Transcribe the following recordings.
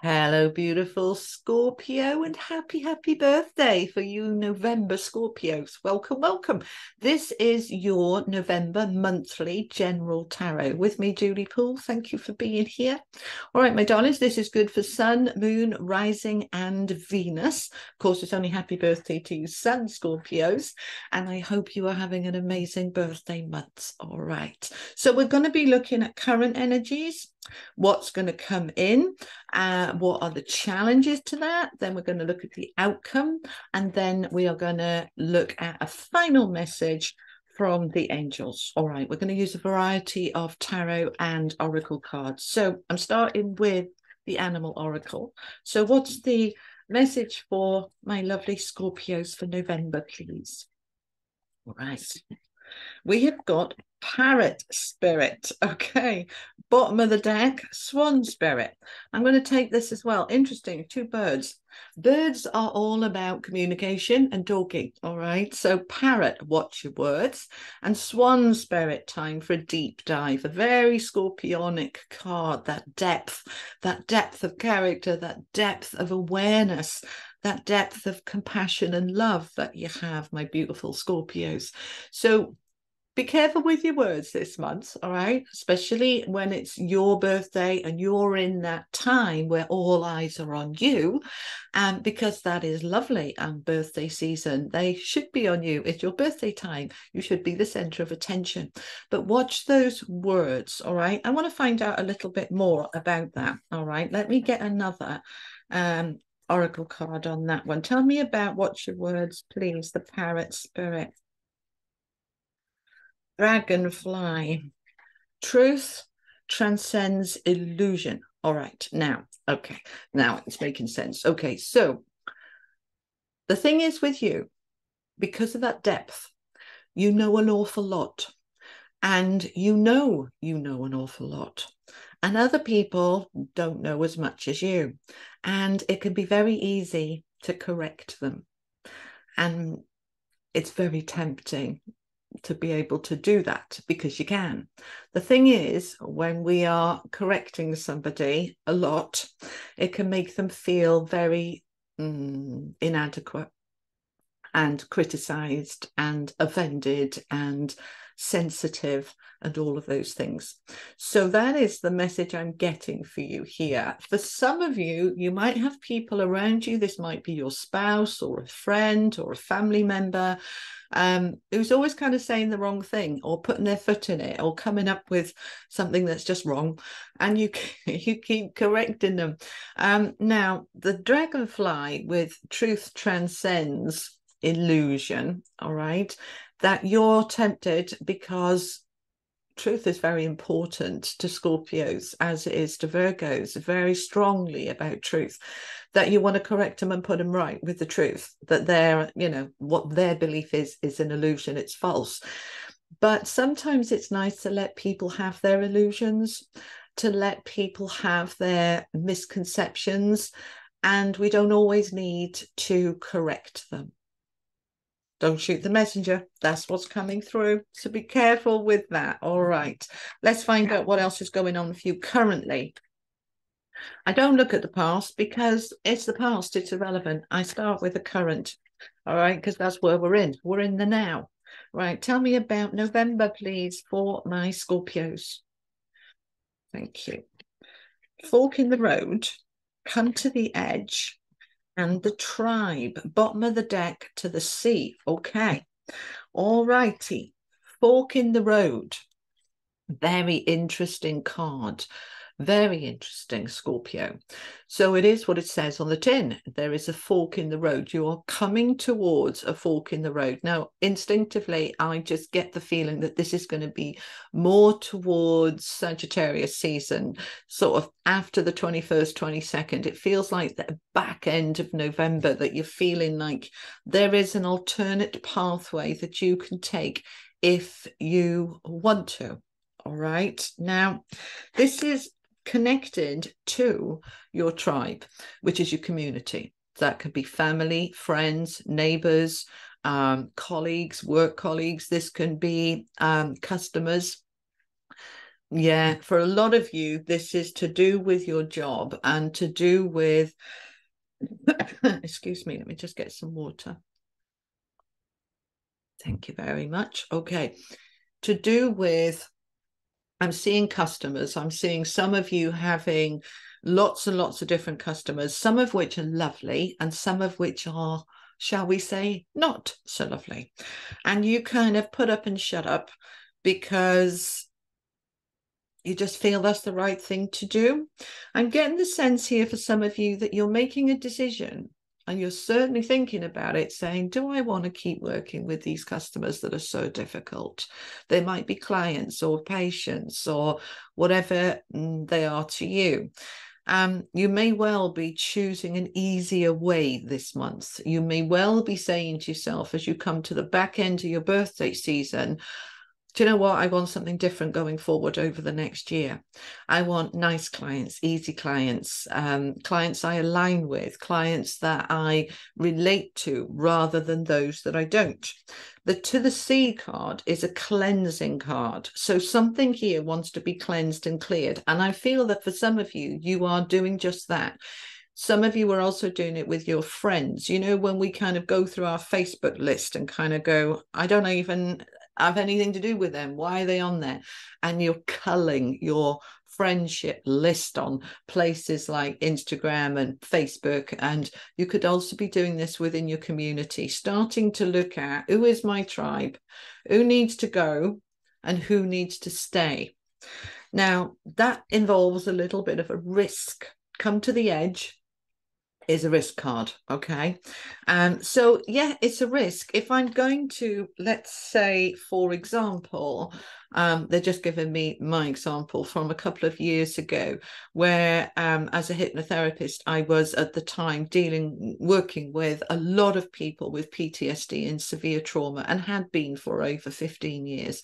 Hello, beautiful Scorpio, and happy birthday for you November Scorpios. Welcome, welcome. This is your November monthly general tarot with me, Julie Poole. Thank you for being here. All right, my darlings, this is good for Sun, Moon, Rising, and Venus. Of course, it's only happy birthday to you, Sun Scorpios, and I hope you are having an amazing birthday month. All right, so we're going to be looking at current energies, what's going to come in, what are the challenges to that. Then we're going to look at the outcome, and then we are going to look at a final message from the angels. All right, we're going to use a variety of tarot and oracle cards. So I'm starting with the animal oracle. So what's the message for my lovely Scorpios for November, please? All right, we have got parrot spirit. Okay, bottom of the deck, swan spirit. I'm going to take this as well. Interesting, two birds. Birds are all about communication and talking. All right, so parrot, watch your words, and swan spirit, time for a deep dive. A very scorpionic card. That depth of character, that depth of awareness, that depth of compassion and love that you have, my beautiful Scorpios. So be careful with your words this month, all right? Especially when it's your birthday and you're in that time where all eyes are on you, and because that is lovely and birthday season, they should be on you. It's your birthday time. You should be the center of attention. But watch those words, all right? I want to find out a little bit more about that, all right? Let me get another oracle card on that one. Tell me about what's your words, please, the parrot spirit. Dragonfly. Truth transcends illusion. All right, now, okay, now it's making sense. Okay, so the thing is with you, because of that depth, you know an awful lot, and you know an awful lot, and other people don't know as much as you, and it can be very easy to correct them, and it's very tempting to be able to do that because you can. The thing is, when we are correcting somebody a lot, it can make them feel very inadequate and criticized and offended and sensitive and all of those things. So that is the message I'm getting for you here. For some of you, you might have people around you. This might be your spouse or a friend or a family member who's always kind of saying the wrong thing or putting their foot in it or coming up with something that's just wrong, and you keep correcting them. Now, the dragonfly with truth transcends illusion, all right, that you're tempted because truth is very important to Scorpios, as it is to Virgos, very strongly about truth, that you want to correct them and put them right with the truth, that they're, what their belief is an illusion, it's false. But sometimes it's nice to let people have their illusions, to let people have their misconceptions, and we don't always need to correct them. Don't shoot the messenger. That's what's coming through. So be careful with that. All right. Let's find out what else is going on with you currently. I don't look at the past because it's the past. It's irrelevant. I start with the current. All right. Because that's where we're in. We're in the now. Right. Tell me about November, please, for my Scorpios. Thank you. Fork in the road. Come to the edge. And the tribe, bottom of the deck to the sea. Okay. All righty. Fork in the road. Very interesting card. Very interesting, Scorpio. So it is what it says on the tin. There is a fork in the road. You are coming towards a fork in the road. Now, instinctively, I just get the feeling that this is going to be more towards Sagittarius season, sort of after the 21st, 22nd. It feels like the back end of November that you're feeling like there is an alternate pathway that you can take if you want to. All right. Now, this is connected to your tribe, which is your community. That could be family, friends, neighbors, colleagues, work colleagues. This can be customers. Yeah, for a lot of you, this is to do with your job and to do with, excuse me, let me just get some water. Thank you very much. Okay, to do with, I'm seeing customers. I'm seeing some of you having lots and lots of different customers, some of which are lovely and some of which are, shall we say, not so lovely. And you kind of put up and shut up because you just feel that's the right thing to do. I'm getting the sense here for some of you that you're making a decision and you're certainly thinking about it, saying, do I want to keep working with these customers that are so difficult? They might be clients or patients or whatever they are to you. You may well be choosing an easier way this month. You may well be saying to yourself, as you come to the back end of your birthday season, do you know what? I want something different going forward over the next year. I want nice clients, easy clients, clients I align with, clients that I relate to rather than those that I don't. The To the Sea card is a cleansing card. So something here wants to be cleansed and cleared. And I feel that for some of you, you are doing just that. Some of you are also doing it with your friends. You know, when we kind of go through our Facebook list and kind of go, I don't even have anything to do with them. Why are they on there? And you're culling your friendship list on places like Instagram and Facebook. And you could also be doing this within your community, starting to look at who is my tribe, who needs to go and who needs to stay. Now, that involves a little bit of a risk. Come to the edge is a risk card, okay? So yeah, it's a risk. If I'm going to, let's say, for example, they're just giving me my example from a couple of years ago, where as a hypnotherapist, I was at the time working with a lot of people with PTSD and severe trauma, and had been for over 15 years.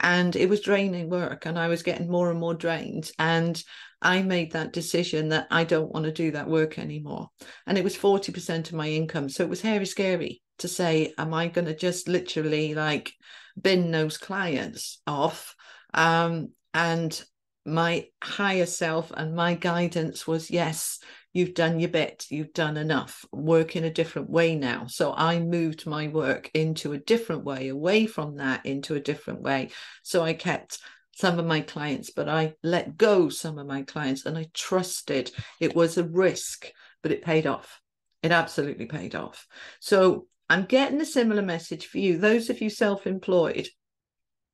And it was draining work, and I was getting more and more drained. And I made that decision that I don't want to do that work anymore. And it was 40% of my income. So it was hairy scary to say, am I going to just literally like bin those clients off? And my higher self and my guidance was, yes, you've done your bit, you've done enough, work in a different way now. So I moved my work into a different way, away from that into a different way. So I kept some of my clients, but I let go some of my clients, and I trusted. It was a risk, but it paid off. It absolutely paid off. So I'm getting a similar message for you, those of you self-employed,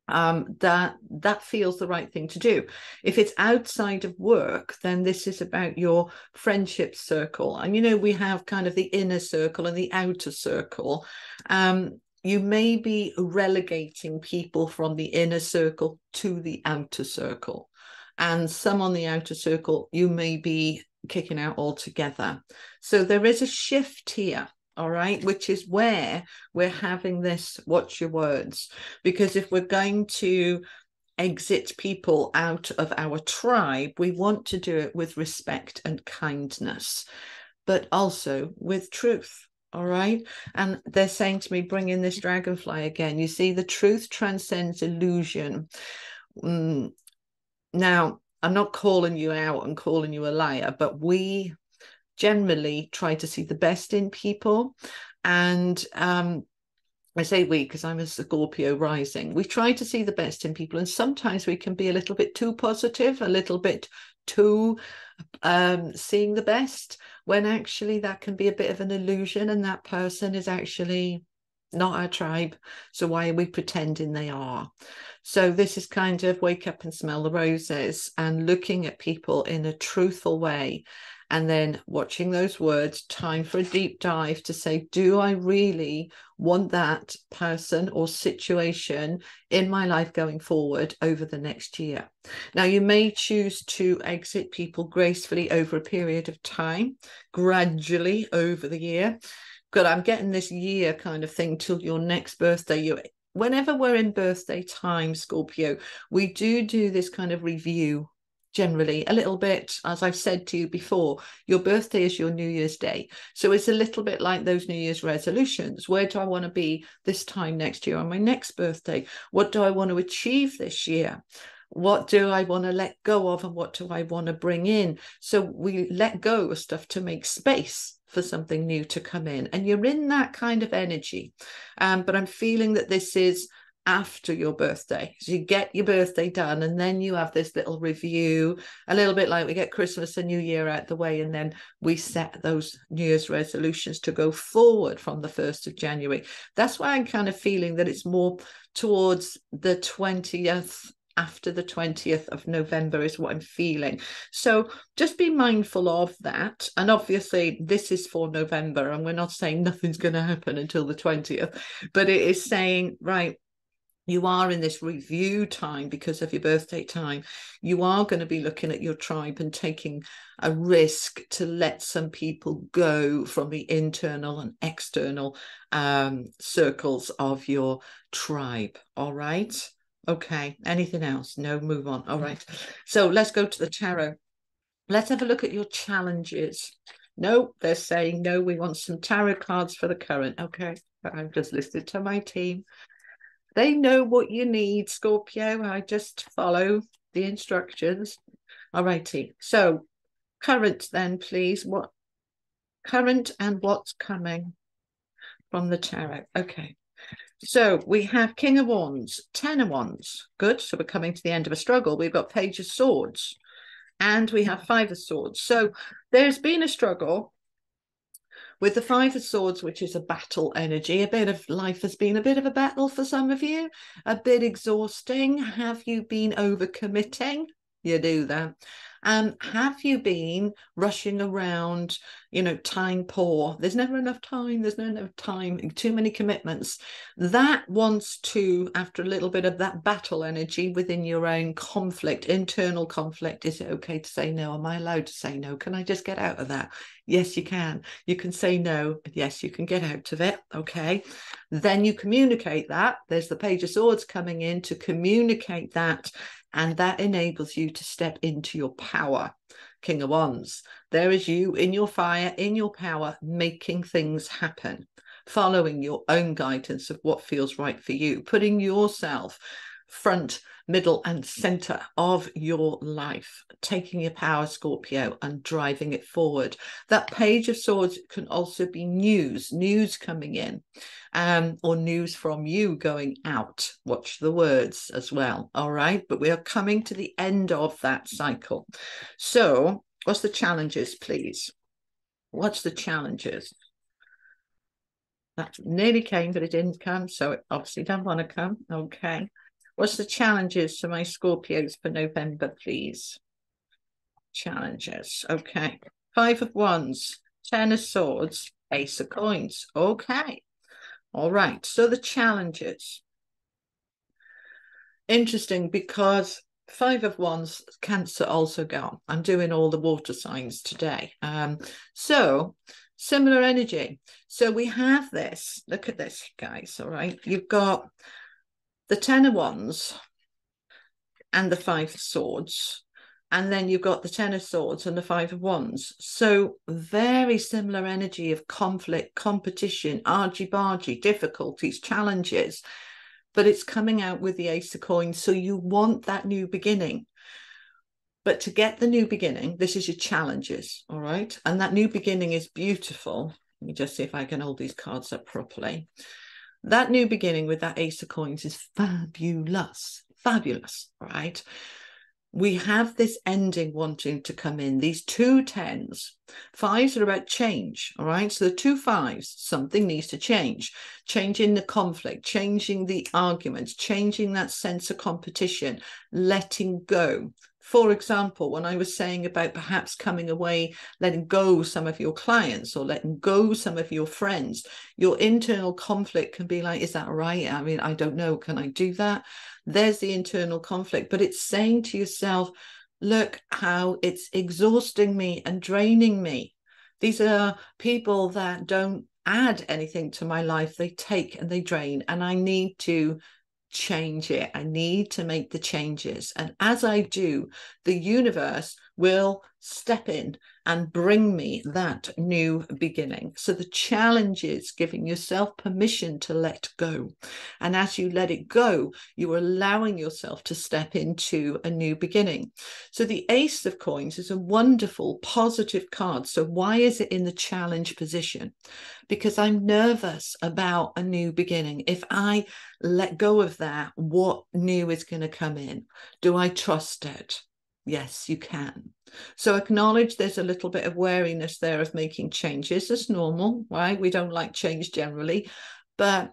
that feels the right thing to do. If it's outside of work, then this is about your friendship circle. And you know, we have kind of the inner circle and the outer circle. You may be relegating people from the inner circle to the outer circle, and some on the outer circle you may be kicking out altogether. So there is a shift here, all right, which is where we're having this watch your words, because if we're going to exit people out of our tribe, we want to do it with respect and kindness, but also with truth. All right. And they're saying to me, bring in this dragonfly again. You see, the truth transcends illusion. Now, I'm not calling you out and calling you a liar, but we generally try to see the best in people. And I say we because I'm a Scorpio rising. We try to see the best in people. And sometimes we can be a little bit too positive, a little bit too seeing the best, when actually that can be a bit of an illusion, and that person is actually not our tribe. So why are we pretending they are? So this is kind of wake up and smell the roses, and looking at people in a truthful way, and then watching those words, time for a deep dive to say, do I really want that person or situation in my life going forward over the next year? Now, you may choose to exit people gracefully over a period of time, gradually over the year. But I'm getting this year kind of thing till your next birthday. Whenever we're in birthday time, Scorpio, we do this kind of review. Generally, a little bit, as I've said to you before, your birthday is your New Year's Day. So it's a little bit like those New Year's resolutions. Where do I want to be this time next year on my next birthday? What do I want to achieve this year? What do I want to let go of and what do I want to bring in? So we let go of stuff to make space for something new to come in. And you're in that kind of energy. But I'm feeling that this is after your birthday. So you get your birthday done and then you have this little review, a little bit like we get Christmas and New Year out the way, and then we set those New Year's resolutions to go forward from the 1st of January. That's why I'm kind of feeling that it's more towards the 20th, after the 20th of November is what I'm feeling. So just be mindful of that. And obviously this is for November and we're not saying nothing's going to happen until the 20th, but it is saying, right, you are in this review time because of your birthday time. You are going to be looking at your tribe and taking a risk to let some people go from the internal and external circles of your tribe. All right. Okay. Anything else? No, move on. All right. So let's go to the tarot. Let's have a look at your challenges. No, they're saying no, we want some tarot cards for the current. Okay. I've just listed to my team. They know what you need, Scorpio. I just follow the instructions. All righty. So current then, please. What current and what's coming from the tarot? Okay. So we have King of Wands, Ten of Wands. Good. So we're coming to the end of a struggle. We've got Page of Swords and we have Five of Swords. So there's been a struggle with the Five of Swords, which is a battle energy. A bit of life has been a bit of a battle for some of you, a bit exhausting. Have you been overcommitting? You do that. Have you been rushing around, you know, time poor? There's never enough time. There's not enough time. Too many commitments. That wants to, after a little bit of that battle energy within your own conflict, internal conflict, is it okay to say no? Am I allowed to say no? Can I just get out of that? Yes, you can. You can say no. Yes, you can get out of it. Okay. Then you communicate that. There's the Page of Swords coming in to communicate that. And that enables you to step into your power. King of Wands. There is you in your fire, in your power, making things happen, following your own guidance of what feels right for you, putting yourself front, middle, and center of your life, taking your power, Scorpio, and driving it forward. That Page of Swords can also be news coming in, or news from you going out. Watch the words as well. All right. But we are coming to the end of that cycle. So what's the challenges, please? What's the challenges? That nearly came, but it didn't come. So it obviously don't want to come. Okay. What's the challenges to my Scorpios for November, please? Challenges. Okay. Five of Wands, Ten of Swords, Ace of Coins. Okay. All right. So the challenges. Interesting, because Five of Wands, Cancer also gone. I'm doing all the water signs today. So similar energy. So we have this. Look at this, guys. All right. You've got the Ten of Wands and the Five of Swords. And then you've got the Ten of Swords and the Five of Wands. So very similar energy of conflict, competition, argy-bargy, difficulties, challenges. But it's coming out with the Ace of Coins. So you want that new beginning. But to get the new beginning, this is your challenges, all right? And that new beginning is beautiful. Let me just see if I can hold these cards up properly. That new beginning with that Ace of Coins is fabulous, fabulous, right? We have this ending wanting to come in, these two tens. Fives are about change, all right? So the two fives, something needs to change. Changing the conflict, changing the arguments, changing that sense of competition, letting go. For example, when I was saying about perhaps coming away, letting go some of your clients or letting go some of your friends, your internal conflict can be like, is that right? I mean, I don't know. Can I do that? There's the internal conflict, but it's saying to yourself, look how it's exhausting me and draining me. These are people that don't add anything to my life. They take and they drain, and I need to change it. I need to make the changes. And as I do, the universe will step in and bring me that new beginning. So the challenge is giving yourself permission to let go. And as you let it go, you are allowing yourself to step into a new beginning. So the Ace of Coins is a wonderful, positive card. So why is it in the challenge position? Because I'm nervous about a new beginning. If I let go of that, what new is going to come in? Do I trust it? Yes, you can. So acknowledge there's a little bit of wariness there of making changes. It's normal, right? We don't like change generally, but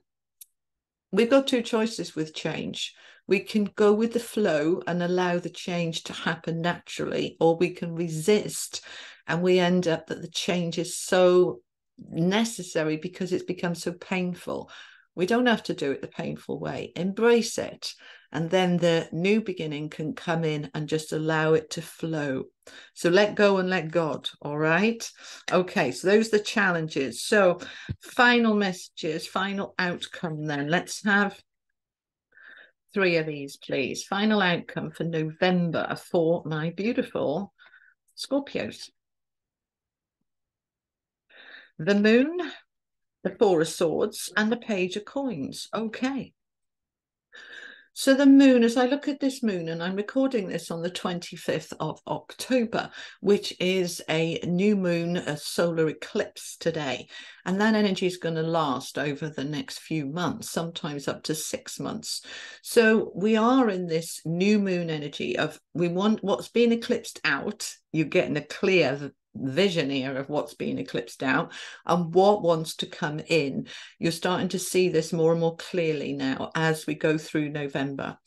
we've got two choices with change. We can go with the flow and allow the change to happen naturally, or we can resist and we end up that the change is so necessary because it's become so painful. We don't have to do it the painful way. Embrace it. And then the new beginning can come in and just allow it to flow. So let go and let God. All right. Okay. So those are the challenges. So final messages, final outcome then. Let's have 3 of these, please. Final outcome for November for my beautiful Scorpios. The Moon, the 4 of Swords, and the Page of Coins. Okay. So the moon, as I look at this moon, and I'm recording this on the 25th of October, which is a new moon, a solar eclipse today. And that energy is going to last over the next few months, sometimes up to 6 months. So we are in this new moon energy of we want what's being eclipsed out. You're getting a clear vision here of what's being eclipsed out and what wants to come in. You're starting to see this more and more clearly now as we go through November.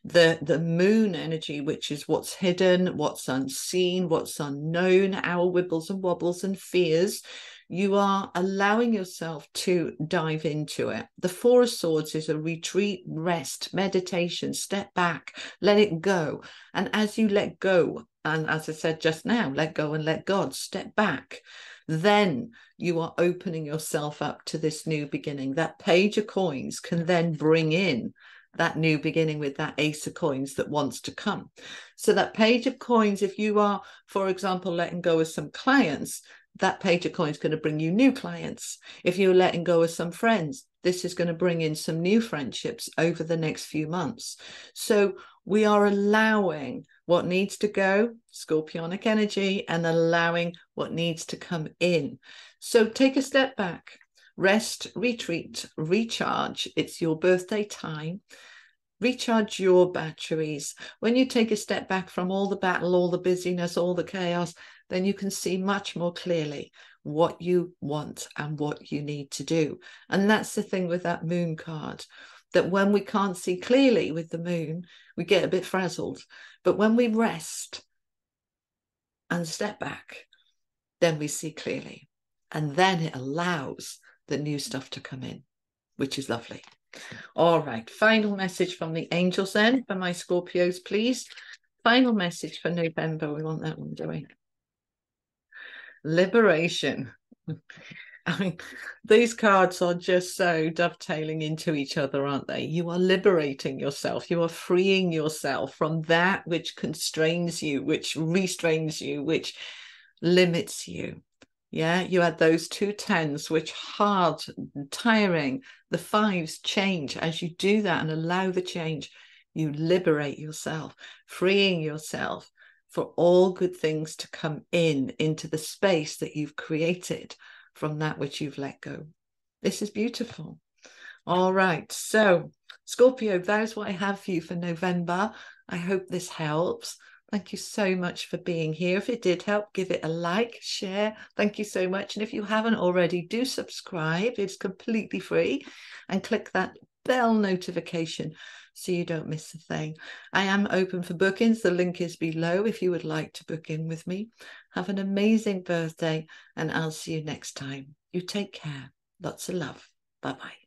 The moon energy, which is what's hidden, what's unseen, what's unknown, our wibbles and wobbles and fears, you are allowing yourself to dive into it. The 4 of Swords is a retreat, rest, meditation, step back, let it go. And as you let go, and as I said just now, let go and let God, step back, then you are opening yourself up to this new beginning. That Page of Coins can then bring in that new beginning with that Ace of Coins that wants to come. So that Page of Coins, if you are, for example, letting go of some clients, that Page of Coins is going to bring you new clients. If you're letting go of some friends, this is going to bring in some new friendships over the next few months. So we are allowing what needs to go, Scorpionic energy, and allowing what needs to come in. So take a step back, rest, retreat, recharge. It's your birthday time. Recharge your batteries. When you take a step back from all the battle, all the busyness, all the chaos, then you can see much more clearly what you want and what you need to do. And that's the thing with that moon card, that when we can't see clearly with the moon, we get a bit frazzled. But when we rest and step back, then we see clearly. And then it allows the new stuff to come in, which is lovely. All right, final message from the angels then for my Scorpios, please. Final message for November. We want that one, do we? Liberation. I mean, these cards are just so dovetailing into each other, aren't they? You are liberating yourself. You are freeing yourself from that which constrains you, which restrains you, which limits you. Yeah, you had those 2 10s, which hard, tiring. The 5s change. As you do that and allow the change, you liberate yourself, freeing yourself for all good things to come into the space that you've created from that which you've let go. This is beautiful. All right, so Scorpio, that's what I have for you for November. I hope this helps. Thank you so much for being here. If it did help, give it a like, share. Thank you so much. And if you haven't already, do subscribe. It's completely free. And click that bell notification so you don't miss a thing. I am open for bookings. The link is below if you would like to book in with me. Have an amazing birthday, and I'll see you next time. You take care. Lots of love. Bye-bye.